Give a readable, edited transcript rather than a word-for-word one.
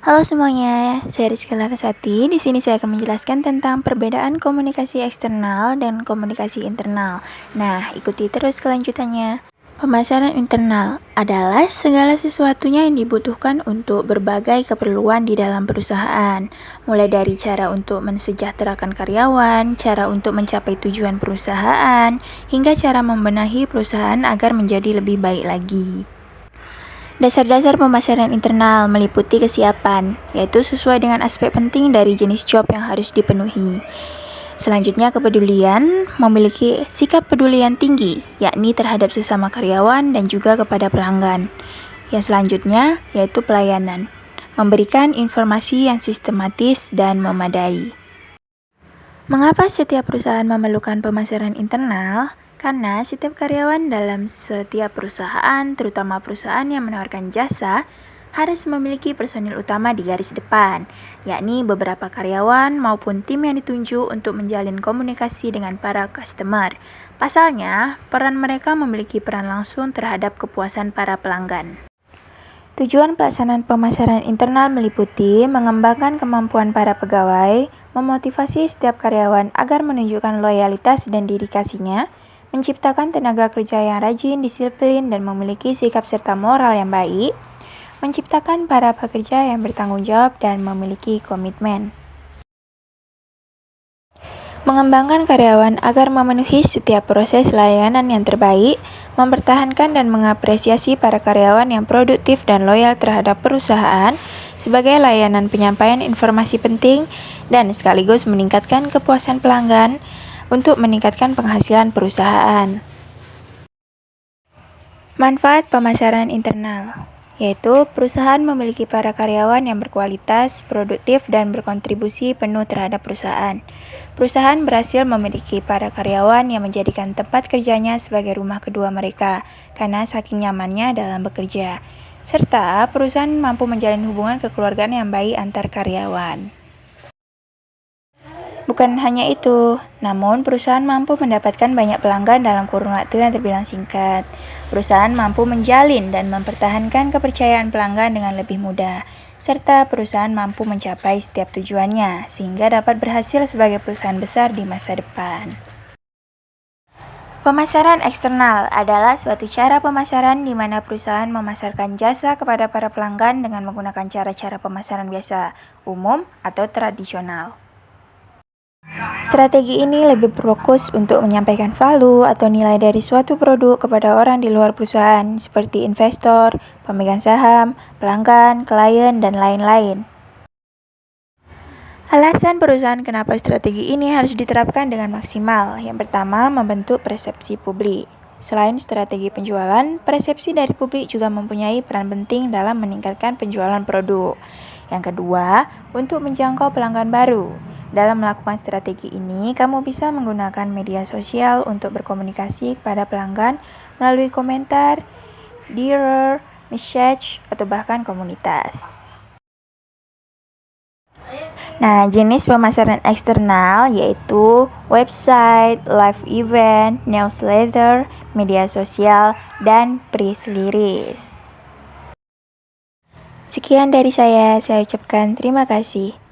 Halo semuanya, saya Rizky Larasati. Di sini saya akan menjelaskan tentang perbedaan komunikasi eksternal dan komunikasi internal. Nah, ikuti terus kelanjutannya. Pemasaran internal adalah segala sesuatunya yang dibutuhkan untuk berbagai keperluan di dalam perusahaan, mulai dari cara untuk mensejahterakan karyawan, cara untuk mencapai tujuan perusahaan, hingga cara membenahi perusahaan agar menjadi lebih baik lagi. Dasar-dasar pemasaran internal meliputi kesiapan, yaitu sesuai dengan aspek penting dari jenis job yang harus dipenuhi. Selanjutnya, kepedulian memiliki sikap peduli yang tinggi, yakni terhadap sesama karyawan dan juga kepada pelanggan. Yang selanjutnya, yaitu pelayanan, memberikan informasi yang sistematis dan memadai. Mengapa setiap perusahaan memerlukan pemasaran internal? Karena setiap karyawan dalam setiap perusahaan, terutama perusahaan yang menawarkan jasa, harus memiliki personil utama di garis depan, yakni beberapa karyawan maupun tim yang ditunjuk untuk menjalin komunikasi dengan para customer. Pasalnya, peran mereka memiliki peran langsung terhadap kepuasan para pelanggan. Tujuan pelaksanaan pemasaran internal meliputi mengembangkan kemampuan para pegawai, memotivasi setiap karyawan agar menunjukkan loyalitas dan dedikasinya, menciptakan tenaga kerja yang rajin, disiplin, dan memiliki sikap serta moral yang baik, menciptakan para pekerja yang bertanggung jawab dan memiliki komitmen. Mengembangkan karyawan agar memenuhi setiap proses layanan yang terbaik, mempertahankan dan mengapresiasi para karyawan yang produktif dan loyal terhadap perusahaan sebagai layanan penyampaian informasi penting dan sekaligus meningkatkan kepuasan pelanggan untuk meningkatkan penghasilan perusahaan. Manfaat pemasaran internal yaitu perusahaan memiliki para karyawan yang berkualitas, produktif, dan berkontribusi penuh terhadap perusahaan. Perusahaan berhasil memiliki para karyawan yang menjadikan tempat kerjanya sebagai rumah kedua mereka karena saking nyamannya dalam bekerja. Serta perusahaan mampu menjalin hubungan kekeluargaan yang baik antar karyawan. Bukan hanya itu, namun perusahaan mampu mendapatkan banyak pelanggan dalam kurun waktu yang terbilang singkat. Perusahaan mampu menjalin dan mempertahankan kepercayaan pelanggan dengan lebih mudah, serta perusahaan mampu mencapai setiap tujuannya, sehingga dapat berhasil sebagai perusahaan besar di masa depan. Pemasaran eksternal adalah suatu cara pemasaran di mana perusahaan memasarkan jasa kepada para pelanggan dengan menggunakan cara-cara pemasaran biasa, umum, atau tradisional. Strategi ini lebih berfokus untuk menyampaikan value atau nilai dari suatu produk kepada orang di luar perusahaan seperti investor, pemegang saham, pelanggan, klien, dan lain-lain. Alasan perusahaan kenapa strategi ini harus diterapkan dengan maksimal. Yang pertama, membentuk persepsi publik. Selain strategi penjualan, persepsi dari publik juga mempunyai peran penting dalam meningkatkan penjualan produk. Yang kedua, untuk menjangkau pelanggan baru. Dalam melakukan strategi ini, kamu bisa menggunakan media sosial untuk berkomunikasi kepada pelanggan melalui komentar, direct message, atau bahkan komunitas. Nah, jenis pemasaran eksternal yaitu website, live event, newsletter, media sosial, dan press release. Sekian dari saya ucapkan terima kasih.